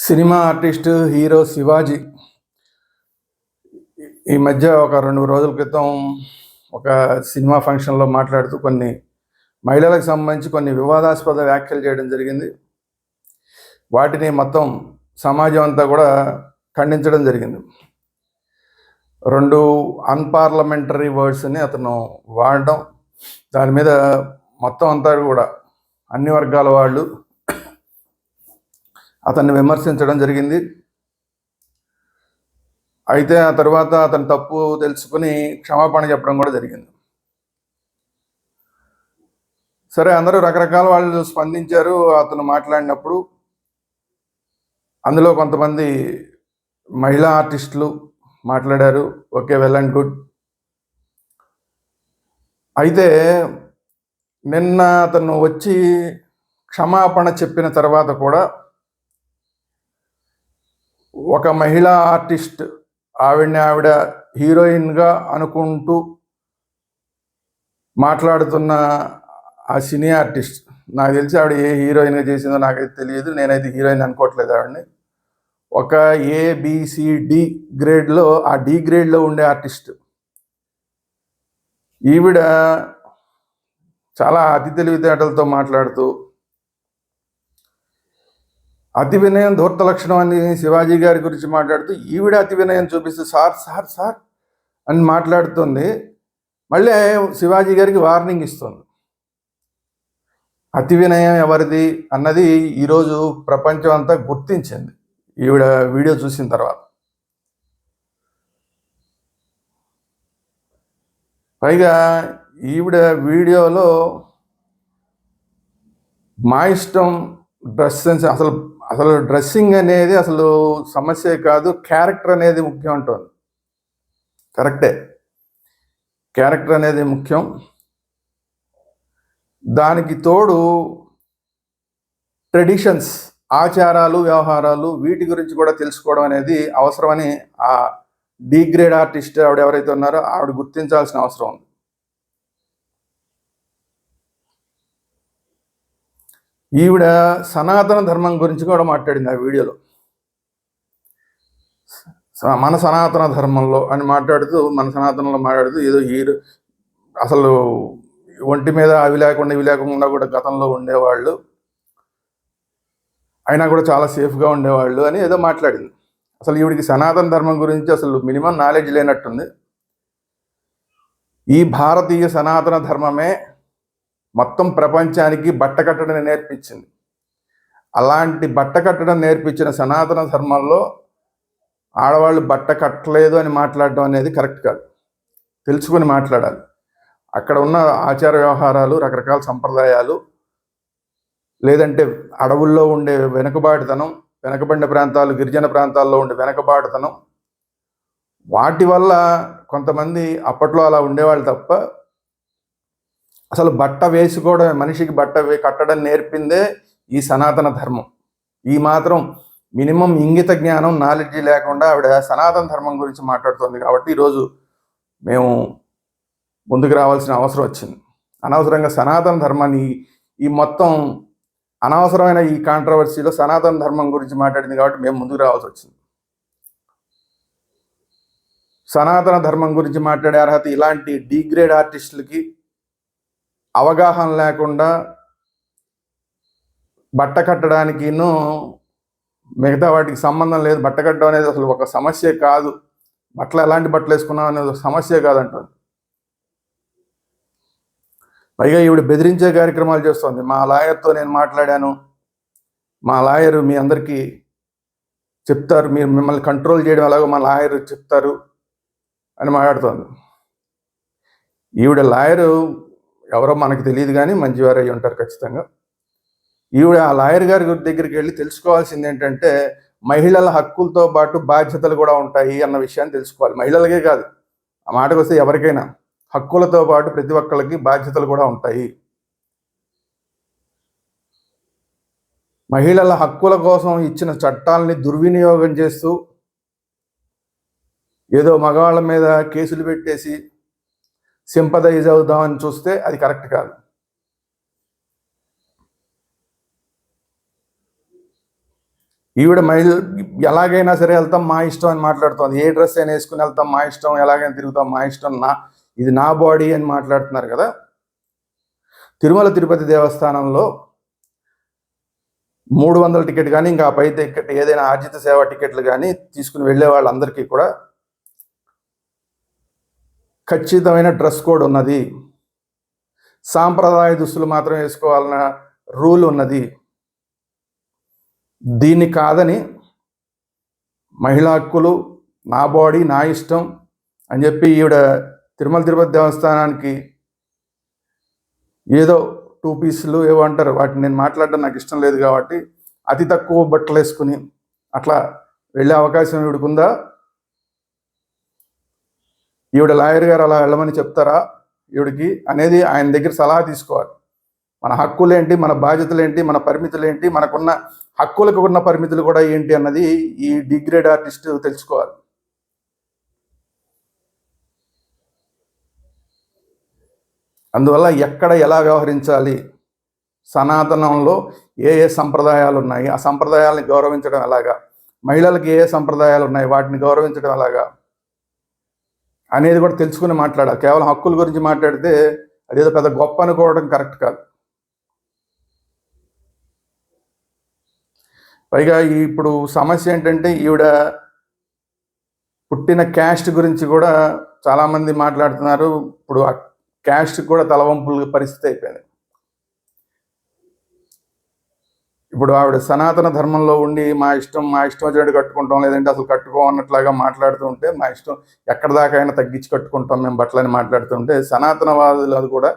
Cinema artist hero Shivaji ఈ మధ్య ఒక 2 రోజుల క్రితం ఒక సినిమా ఫంక్షన్లో మాట్లాడుతూ కొన్ని మహిళలకు సంబంధించి కొన్ని వివాదాస్పద వ్యాఖ్యలు చేయడం జరిగింది. వాటిని మొత్తం సమాజం అంతా కూడా ఖండించడం జరిగింది. 2 అన్పార్లమెంటరీ వర్డ్స్ని అతను వాడడం, దాని మీద మొత్తం అంతా కూడా అన్ని వర్గాల వాళ్ళు అతన్ని విమర్శించడం జరిగింది. అయితే ఆ తర్వాత అతను తప్పు తెలుసుకుని క్షమాపణ చెప్పడం కూడా జరిగింది. సరే, అందరూ రకరకాల వాళ్ళు స్పందించారు అతను మాట్లాడినప్పుడు. అందులో కొంతమంది మహిళా ఆర్టిస్టులు మాట్లాడారు. Okay, well and good. అయితే నిన్న అతను వచ్చి క్షమాపణ చెప్పిన తర్వాత కూడా ఒక మహిళా ఆర్టిస్ట్ ఆవిడ హీరోయిన్గా అనుకుంటూ మాట్లాడుతున్న ఆ సినీ ఆర్టిస్ట్, నాకు తెలిసి ఆవిడ ఏ హీరోయిన్గా చేసిందో నాకైతే తెలియదు, నేనైతే హీరోయిన్ అనుకోవట్లేదు ఆవిడని. ఒక ఏబిసిడి గ్రేడ్లో, ఆ డి గ్రేడ్లో ఉండే ఆర్టిస్ట్ ఈవిడ చాలా అతి తెలివితేటలతో మాట్లాడుతూ అతి వినయం ధూర్త లక్షణం అని శివాజీ గారి గురించి మాట్లాడుతూ ఈవిడ అతి వినయం చూపిస్తూ సార్ సార్ సార్ అని మాట్లాడుతుంది. మళ్ళీ శివాజీ గారికి వార్నింగ్ ఇస్తుంది. అతి వినయం ఎవరిది అన్నది ఈరోజు ప్రపంచం అంతా గుర్తించింది ఈవిడ వీడియో చూసిన తర్వాత. పైగా ఈవిడ వీడియోలో మా ఇష్టం డ్రెస్ సెన్స్, అసలు డ్రెస్సింగ్ అనేది అసలు సమస్యే కాదు, క్యారెక్టర్ అనేది ముఖ్యం అంటుంది. కరెక్టే, క్యారెక్టర్ అనేది ముఖ్యం. దానికి తోడు ట్రెడిషన్స్, ఆచారాలు, వ్యవహారాలు, వీటి గురించి కూడా తెలుసుకోవడం అనేది అవసరమని ఆ డి గ్రేడ్ ఆర్టిస్ట్ ఆవిడ ఎవరైతే ఉన్నారో ఆవిడ గుర్తించాల్సిన అవసరం ఉంది. ఈవిడ సనాతన ధర్మం గురించి కూడా మాట్లాడింది ఆ వీడియోలో. మన సనాతన ధర్మంలో అని మాట్లాడుతూ, మన సనాతనంలో మాట్లాడుతూ ఏదో హీరో అసలు ఒంటి మీద అవి లేకుండా ఇవి లేకుండా కూడా గతంలో ఉండేవాళ్ళు, అయినా కూడా చాలా సేఫ్గా ఉండేవాళ్ళు అని ఏదో మాట్లాడింది. అసలు ఈవిడికి సనాతన ధర్మం గురించి అసలు మినిమం నాలెడ్జ్ లేనట్టుంది. ఈ భారతీయ సనాతన ధర్మమే మొత్తం ప్రపంచానికి బట్ట కట్టడం నేర్పించింది. అలాంటి బట్ట కట్టడం నేర్పించిన సనాతన ధర్మంలో ఆడవాళ్ళు బట్ట కట్టలేదు అని మాట్లాడడం అనేది కరెక్ట్ కాదు. తెలుసుకొని మాట్లాడాలి. అక్కడ ఉన్న ఆచార వ్యవహారాలు, రకరకాల సంప్రదాయాలు, లేదంటే అడవుల్లో ఉండే వెనుకబాటుతనం, వెనకబడిన ప్రాంతాలు, గిరిజన ప్రాంతాల్లో ఉండే వెనకబాటుతనం, వాటి వల్ల కొంతమంది అప్పట్లో అలా ఉండేవాళ్ళు తప్ప అసలు బట్ట వేసుకోవడం, మనిషికి బట్ట కట్టడం నేర్పిందే ఈ సనాతన ధర్మం. ఈ మాత్రం మినిమం ఇంగిత జ్ఞానం, నాలెడ్జ్ లేకుండా ఆవిడ సనాతన ధర్మం గురించి మాట్లాడుతుంది. కాబట్టి ఈరోజు మేము ముందుకు రావాల్సిన అవసరం వచ్చింది. అనవసరంగా సనాతన ధర్మాన్ని, ఈ మొత్తం అనవసరమైన ఈ కాంట్రవర్సీలో సనాతన ధర్మం గురించి మాట్లాడింది కాబట్టి మేము ముందుకు రావాల్సి వచ్చింది. సనాతన ధర్మం గురించి మాట్లాడే అర్హత ఇలాంటి డి గ్రేడ్ ఆర్టిస్టులకి అవగాహన లేకుండా బట్ట కట్టడానికి మిగతా వాటికి సంబంధం లేదు. బట్ట కట్టడం అనేది అసలు ఒక సమస్యే కాదు, బట్టలు ఎలాంటి బట్టలు వేసుకున్నాం అనేది ఒక సమస్యే కాదంటుంది. పైగా ఈవిడ బెదిరించే కార్యక్రమాలు చేస్తుంది. మా లాయర్తో నేను మాట్లాడాను, మా లాయరు మీ అందరికీ చెప్తారు, మీరు మిమ్మల్ని కంట్రోల్ చేయడం ఎలాగో మా లాయర్ చెప్తారు అని మాట్లాడుతోంది. ఈవిడ లాయరు ఎవరో మనకు తెలియదు కానీ మంచివారు అయి ఉంటారు ఖచ్చితంగా. ఈవిడ ఆ లాయర్ గారి దగ్గరికి వెళ్ళి తెలుసుకోవాల్సింది ఏంటంటే, మహిళల హక్కులతో పాటు బాధ్యతలు కూడా ఉంటాయి అన్న విషయాన్ని తెలుసుకోవాలి. మహిళలకే కాదు, ఆ మాటకు వస్తే ఎవరికైనా హక్కులతో పాటు ప్రతి ఒక్కరికి బాధ్యతలు కూడా ఉంటాయి. మహిళల హక్కుల కోసం ఇచ్చిన చట్టాలని దుర్వినియోగం చేస్తూ ఏదో మగవాళ్ళ మీద కేసులు పెట్టేసి సింపథైజ్ అవుదామని చూస్తే అది కరెక్ట్ కాదు. ఈవిడ మహిళ ఎలాగైనా సరే వెళ్తాం మా ఇష్టం అని మాట్లాడుతోంది. ఏ డ్రెస్ అయినా వేసుకుని వెళ్తాం మా ఇష్టం, ఎలాగైనా తిరుగుతాం మా ఇష్టం, ఇది నా బాడీ అని మాట్లాడుతున్నారు కదా. తిరుమల తిరుపతి దేవస్థానంలో 300 టికెట్ కానీ ఇంకా పై టికెట్ ఏదైనా ఆర్జిత సేవా టికెట్లు కానీ తీసుకుని వెళ్ళే వాళ్ళందరికీ కూడా ఖచ్చితమైన డ్రెస్ కోడ్ ఉన్నది. సాంప్రదాయ దుస్తులు మాత్రం వేసుకోవాలన్న రూల్ ఉన్నది. దీన్ని కాదని మహిళా హక్కులు, నా బాడీ నా ఇష్టం అని చెప్పి ఈవిడ తిరుమల తిరుపతి దేవస్థానానికి ఏదో 2 పీసులు ఏవో అంటారు, వాటిని నేను మాట్లాడడం నాకు ఇష్టం లేదు కాబట్టి అతి తక్కువ బట్టలు వేసుకుని అట్లా వెళ్ళే అవకాశం ఈవిడకుందా? ఈవిడ లాయర్ గారు అలా వెళ్ళమని చెప్తారా ఈవిడికి అనేది ఆయన దగ్గర సలహా తీసుకోవాలి. మన హక్కులేంటి, మన బాధ్యతలేంటి, మన పరిమితులేంటి, మనకున్న హక్కులకు ఉన్న పరిమితులు కూడా ఏంటి అన్నది ఈ డిగ్రేడ్ ఆర్టిస్ట్ తెలుసుకోవాలి. అందువల్ల ఎక్కడ ఎలా వ్యవహరించాలి, సనాతనంలో ఏ సంప్రదాయాలు ఉన్నాయి, ఆ సంప్రదాయాలని గౌరవించడం ఎలాగా, మహిళలకు ఏ సంప్రదాయాలు ఉన్నాయి వాటిని గౌరవించడం ఎలాగా అనేది కూడా తెలుసుకుని మాట్లాడాలి. కేవలం హక్కుల గురించి మాట్లాడితే అదేదో పెద్ద గొప్ప అనుకోవడం కరెక్ట్ కాదు. పైగా ఇప్పుడు సమస్య ఏంటంటే ఈవిడ పుట్టిన క్యాస్ట్ గురించి కూడా చాలామంది మాట్లాడుతున్నారు. ఇప్పుడు ఆ క్యాస్ట్ కూడా తలవంపుల పరిస్థితి అయిపోయింది. ఇప్పుడు ఆవిడ సనాతన ధర్మంలో ఉండి మా ఇష్టం వచ్చినట్టు కట్టుకుంటాం, లేదంటే అసలు కట్టుకోమన్నట్లాగా మాట్లాడుతూ ఉంటే మా ఇష్టం ఎక్కడ దాకా అయినా తగ్గించి కట్టుకుంటాం మేము బట్టలని మాట్లాడుతుంటే సనాతనవాదులు అది కూడా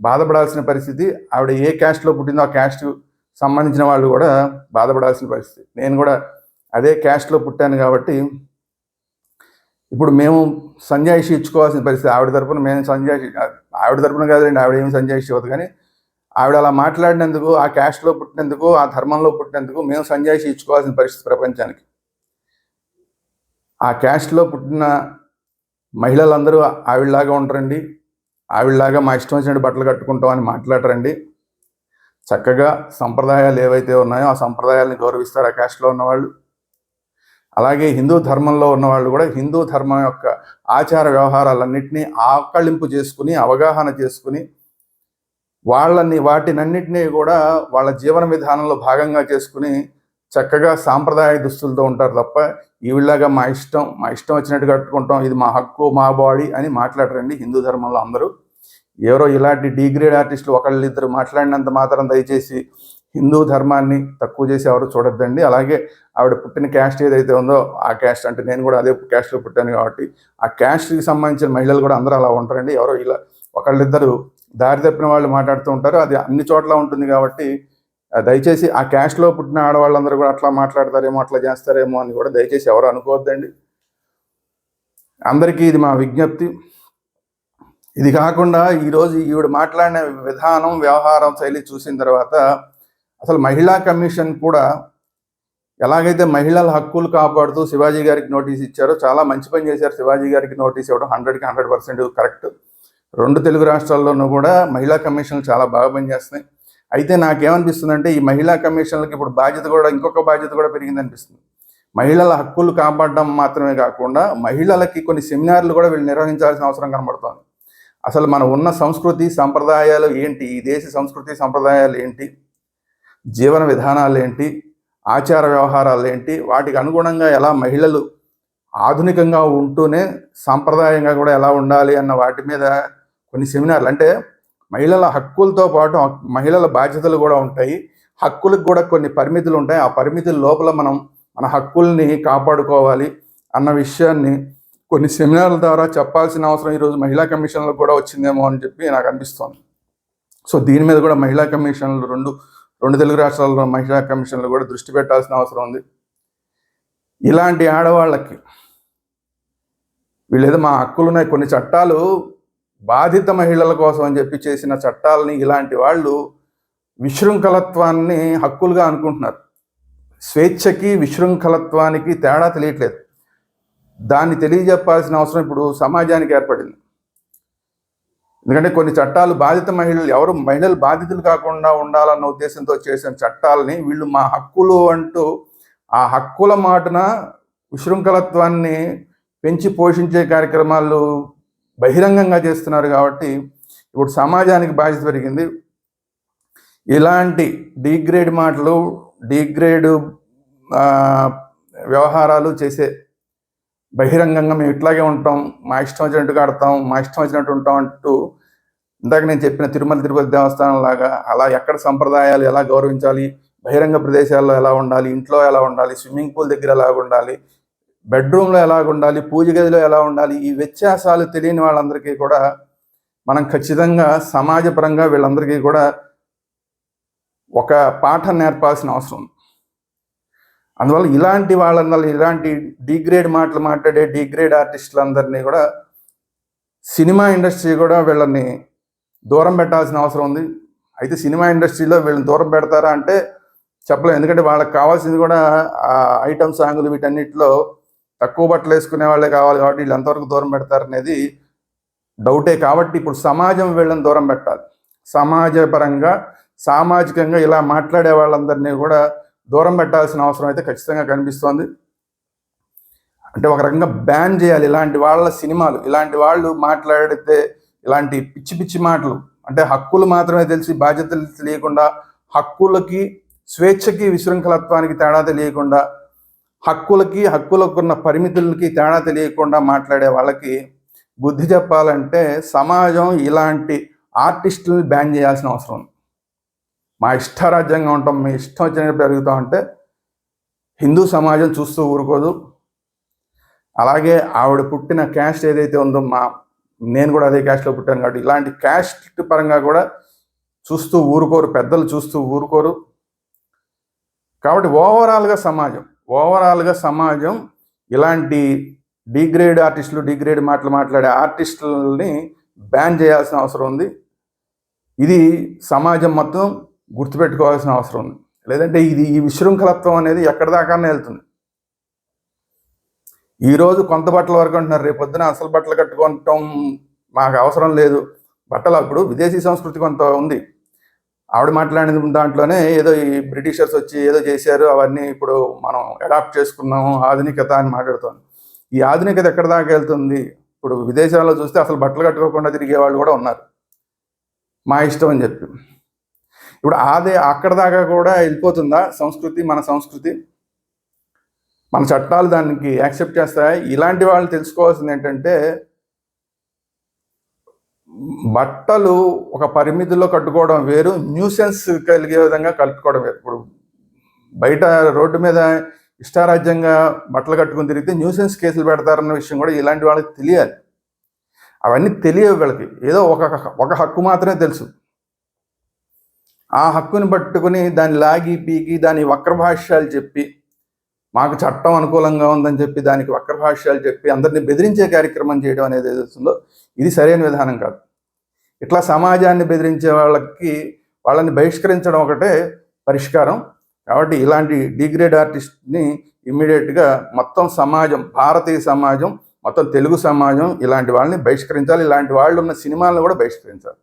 బాధపడాల్సిన పరిస్థితి. ఆవిడ ఏ క్యాస్ట్లో పుట్టిందో ఆ క్యాస్ట్ సంబంధించిన వాళ్ళు కూడా బాధపడాల్సిన పరిస్థితి. నేను కూడా అదే క్యాస్ట్లో పుట్టాను కాబట్టి ఇప్పుడు మేము సంజాయిషి ఇచ్చుకోవాల్సిన పరిస్థితి. ఆవిడ తరపున మేము ఆవిడ తరపున కాదండి, ఆవిడ ఏమి సంజాయిషి ఇవ్వదు, కానీ ఆవిడ అలా మాట్లాడినందుకు, ఆ క్యాస్ట్లో పుట్టినందుకు, ఆ ధర్మంలో పుట్టినందుకు మేము సంజాయిషి ఇచ్చుకోవాల్సిన పరిస్థితి ప్రపంచానికి. ఆ క్యాస్ట్లో పుట్టిన మహిళలందరూ ఆవిడలాగా ఉండరండి, ఆవిడలాగా మా ఇష్టం వచ్చినట్టు బట్టలు కట్టుకుంటాం అని మాట్లాడరండి. చక్కగా సంప్రదాయాలు ఏవైతే ఉన్నాయో ఆ సంప్రదాయాలని గౌరవిస్తారు ఆ క్యాస్ట్లో ఉన్నవాళ్ళు. అలాగే హిందూ ధర్మంలో ఉన్నవాళ్ళు కూడా హిందూ ధర్మం యొక్క ఆచార వ్యవహారాలన్నింటినీ ఆకళింపు చేసుకుని, అవగాహన చేసుకుని వాటినన్నింటినీ కూడా వాళ్ళ జీవన విధానంలో భాగంగా చేసుకుని చక్కగా సాంప్రదాయ దుస్తులతో ఉంటారు తప్ప ఈవిళ్ళగా మా ఇష్టం వచ్చినట్టు కట్టుకుంటాం, ఇది మా హక్కు మా బాడీ అని మాట్లాడరండి హిందూ ధర్మంలో అందరూ. ఎవరో ఇలాంటి డిగ్రేడ్ ఆర్టిస్టులు ఒకళ్ళిద్దరు మాట్లాడినంత మాత్రం దయచేసి హిందూ ధర్మాన్ని తక్కువ చేసి ఎవరు చూడొద్దండి. అలాగే ఆవిడ పుట్టిన క్యాస్ట్ ఏదైతే ఉందో ఆ క్యాస్ట్, అంటే నేను కూడా అదే క్యాస్ట్లో పుట్టాను కాబట్టి ఆ క్యాస్ట్కి సంబంధించిన మహిళలు కూడా అందరూ అలా ఉంటారండి. ఎవరో ఇలా ఒకళ్ళిద్దరు దారి తప్పిన వాళ్ళు మాట్లాడుతూ ఉంటారు. అది అన్ని చోట్ల ఉంటుంది కాబట్టి దయచేసి ఆ క్యాస్ట్లో పుట్టిన ఆడవాళ్ళందరూ కూడా అట్లా మాట్లాడతారేమో, అట్లా చేస్తారేమో అని కూడా దయచేసి ఎవరు అనుకోవద్దండి. అందరికీ ఇది మా విజ్ఞప్తి. ఇది కాకుండా ఈరోజు ఈవిడ మాట్లాడిన విధానం, వ్యవహారం శైలి చూసిన తర్వాత అసలు మహిళా కమిషన్ కూడా ఎలాగైతే మహిళల హక్కులు కాపాడుతూ శివాజీ గారికి నోటీస్ ఇచ్చారో చాలా మంచి పని చేశారు. శివాజీ గారికి నోటీస్ ఇవ్వడం 100కి 100% కరెక్ట్. 2 తెలుగు రాష్ట్రాల్లోనూ కూడా మహిళా కమిషన్లు చాలా బాగా పనిచేస్తున్నాయి. అయితే నాకేమనిపిస్తుందంటే ఈ మహిళా కమిషన్లకి ఇప్పుడు ఇంకొక బాధ్యత కూడా పెరిగిందనిపిస్తుంది. మహిళల హక్కులు కాపాడడం మాత్రమే కాకుండా మహిళలకి కొన్ని సెమినార్లు కూడా వీళ్ళు నిర్వహించాల్సిన అవసరం కనబడుతోంది. అసలు మన ఉన్న సంస్కృతి సంప్రదాయాలు ఏంటి, ఈ దేశ సంస్కృతి సంప్రదాయాలు ఏంటి, జీవన విధానాలు ఏంటి, ఆచార వ్యవహారాలు ఏంటి, వాటికి అనుగుణంగా ఎలా మహిళలు ఆధునికంగా ఉంటూనే సాంప్రదాయంగా కూడా ఎలా ఉండాలి అన్న వాటి మీద కొన్ని సెమినార్లు. అంటే మహిళల హక్కులతో పాటు మహిళల బాధ్యతలు కూడా ఉంటాయి. హక్కులకు కూడా కొన్ని పరిమితులు ఉంటాయి. ఆ పరిమితుల లోపల మనం మన హక్కుల్ని కాపాడుకోవాలి అన్న విషయాన్ని కొన్ని సెమినార్ల ద్వారా చెప్పాల్సిన అవసరం ఈరోజు మహిళా కమిషన్లకు కూడా వచ్చిందేమో అని చెప్పి నాకు అనిపిస్తోంది. సో దీని మీద కూడా మహిళా కమిషన్లు రెండు తెలుగు రాష్ట్రాల్లో మహిళా కమిషన్లు కూడా దృష్టి పెట్టాల్సిన అవసరం ఉంది. ఇలాంటి ఆడవాళ్ళకి వీళ్ళేదో మా హక్కులున్నాయి, కొన్ని చట్టాలు బాధిత మహిళల కోసం అని చెప్పి చేసిన చట్టాలని ఇలాంటి వాళ్ళు విశృంఖలత్వాన్ని హక్కులుగా అనుకుంటున్నారు. స్వేచ్ఛకి విశృంఖలత్వానికి తేడా తెలియట్లేదు. దాన్ని తెలియజెప్పాల్సిన అవసరం ఇప్పుడు సమాజానికి ఏర్పడింది. ఎందుకంటే కొన్ని చట్టాలు బాధిత మహిళలు బాధితులు కాకుండా ఉండాలన్న ఉద్దేశంతో చేసిన చట్టాలని వీళ్ళు మా హక్కులు అంటూ ఆ హక్కుల మాటున విశృంఖలత్వాన్ని పెంచి పోషించే కార్యక్రమాలు బహిరంగంగా చేస్తున్నారు. కాబట్టి ఇప్పుడు సమాజానికి బాధ్యత పెరిగింది. ఇలాంటి డిగ్రేడ్ మాటలు, డిగ్రేడ్ వ్యవహారాలు చేసే, బహిరంగంగా మేము ఇట్లాగే ఉంటాం, మా ఇష్టం వచ్చినట్టు ఆడతాం, మా ఇష్టం వచ్చినట్టు ఉంటాం అంటూ, ఇందాక నేను చెప్పిన తిరుమల తిరుపతి దేవస్థానం లాగా అలా ఎక్కడ సంప్రదాయాలు ఎలా గౌరవించాలి, బహిరంగ ప్రదేశాల్లో ఎలా ఉండాలి, ఇంట్లో ఎలా ఉండాలి, స్విమ్మింగ్ పూల్ దగ్గర ఎలా ఉండాలి, బెడ్రూమ్లో ఎలా ఉండాలి, పూజ గదిలో ఎలా ఉండాలి, ఈ వ్యత్యాసాలు తెలియని వాళ్ళందరికీ కూడా మనం ఖచ్చితంగా సమాజపరంగా వీళ్ళందరికీ కూడా ఒక పాఠం నేర్పాల్సిన అవసరం ఉంది. అందువల్ల ఇలాంటి వాళ్ళందరూ, ఇలాంటి డిగ్రేడ్ మాటలు మాట్లాడే డిగ్రేడ్ ఆర్టిస్టులందరినీ కూడా సినిమా ఇండస్ట్రీ కూడా వీళ్ళని దూరం పెట్టాల్సిన అవసరం ఉంది. అయితే సినిమా ఇండస్ట్రీలో వీళ్ళని దూరం పెడతారా అంటే చెప్పలేం. ఎందుకంటే వాళ్ళకి కావాల్సింది కూడా ఆ ఐటమ్ సాంగులు, వీటన్నిటిలో తక్కువ బట్టలు వేసుకునే వాళ్ళే కావాలి. కాబట్టి వీళ్ళు ఎంతవరకు దూరం పెడతారనేది డౌటే. కాబట్టి ఇప్పుడు సమాజం వీళ్ళని దూరం పెట్టాలి. సమాజపరంగా, సామాజికంగా ఇలా మాట్లాడే వాళ్ళందరినీ కూడా దూరం పెట్టాల్సిన అవసరం అయితే ఖచ్చితంగా కనిపిస్తోంది. అంటే ఒక రకంగా బ్యాన్ చేయాలి ఇలాంటి వాళ్ళ సినిమాలు. ఇలాంటి వాళ్ళు మాట్లాడితే, ఇలాంటి పిచ్చి పిచ్చి మాటలు, అంటే హక్కులు మాత్రమే తెలిసి బాధ్యతలు తెలియకుండా, హక్కులకి, స్వేచ్ఛకి, విశృంఖలత్వానికి తేడా తెలియకుండా, హక్కులకున్న పరిమితులకి తేడా తెలియకుండా మాట్లాడే వాళ్ళకి బుద్ధి చెప్పాలంటే సమాజం ఇలాంటి ఆర్టిస్టులని బ్యాన్ చేయాల్సిన అవసరం ఉంది. మా ఇష్టారాజ్యంగా ఉంటాం, మీ ఇష్టం వచ్చినట్టు పెరుగుతాం అంటే హిందూ సమాజం చూస్తూ ఊరుకోదు. అలాగే ఆవిడ పుట్టిన క్యాస్ట్ ఏదైతే ఉందో, నేను కూడా అదే క్యాస్ట్లో పుట్టాను కాబట్టి ఇలాంటి క్యాస్ట్ పరంగా కూడా చూస్తూ ఊరుకోరు, పెద్దలు చూస్తూ ఊరుకోరు. కాబట్టి ఓవరాల్గా సమాజం ఇలాంటి డిగ్రేడ్ ఆర్టిస్టులు, డిగ్రేడ్ మాటలు మాట్లాడే ఆర్టిస్టులని బ్యాన్ చేయాల్సిన అవసరం ఉంది. ఇది సమాజం మొత్తం గుర్తుపెట్టుకోవాల్సిన అవసరం ఉంది. లేదంటే ఈ విశృంఖలత్వం అనేది ఎక్కడి దాకానే వెళ్తుంది. ఈరోజు కొంత బట్టల వరకు అంటున్నారు, రేపు పొద్దున అసలు బట్టలు కట్టుకోవటం మాకు అవసరం లేదు. బట్టలు అప్పుడు విదేశీ సంస్కృతి కొంత ఉంది. ఆవిడ మాట్లాడిన దాంట్లోనే ఏదో ఈ బ్రిటిషర్స్ వచ్చి ఏదో చేశారు, అవన్నీ ఇప్పుడు మనం అడాప్ట్ చేసుకున్నాము, ఆధునికత అని మాట్లాడుతాం. ఈ ఆధునికత ఎక్కడి దాకా వెళ్తుంది? ఇప్పుడు విదేశాల్లో చూస్తే అసలు బట్టలు కట్టుకోకుండా తిరిగే వాళ్ళు కూడా ఉన్నారు, మా ఇష్టం అని చెప్పి. ఇప్పుడు అక్కడ దాకా కూడా వెళ్ళిపోతుందా సంస్కృతి? మన సంస్కృతి, మన చట్టాలు దానికి యాక్సెప్ట్ చేస్తాయి? ఇలాంటి వాళ్ళు తెలుసుకోవాల్సింది ఏంటంటే, బట్టలు ఒక పరిమితిలో కట్టుకోవడం వేరు, న్యూసెన్స్ కలిగే విధంగా కట్టుకోవడం వేరు. ఇప్పుడు బయట రోడ్డు మీద ఇష్టారాజ్యంగా బట్టలు కట్టుకుని తిరిగితే న్యూసెన్స్ కేసులు పెడతారన్న విషయం కూడా ఇలాంటి వాళ్ళకి తెలియాలి. అవన్నీ తెలియవు వీళ్ళకి. ఏదో ఒక హక్కు మాత్రమే తెలుసు. ఆ హక్కుని పట్టుకుని దాన్ని లాగి పీకి దాని వక్రభాష్యాలు చెప్పి, మాకు చట్టం అనుకూలంగా ఉందని చెప్పి దానికి వక్రభాష్యాలు చెప్పి అందరినీ బెదిరించే కార్యక్రమం చేయడం అనేది ఏదైతుందో ఇది సరైన విధానం కాదు. ఇట్లా సమాజాన్ని బెదిరించే వాళ్ళని బహిష్కరించడం ఒకటే పరిష్కారం. కాబట్టి ఇలాంటి డిగ్రేడ్ ఆర్టిస్ట్ని ఇమ్మీడియట్గా మొత్తం సమాజం, భారతీయ సమాజం, మొత్తం తెలుగు సమాజం ఇలాంటి వాళ్ళని బహిష్కరించాలి. ఇలాంటి వాళ్ళు ఉన్న సినిమాలను కూడా బహిష్కరించాలి.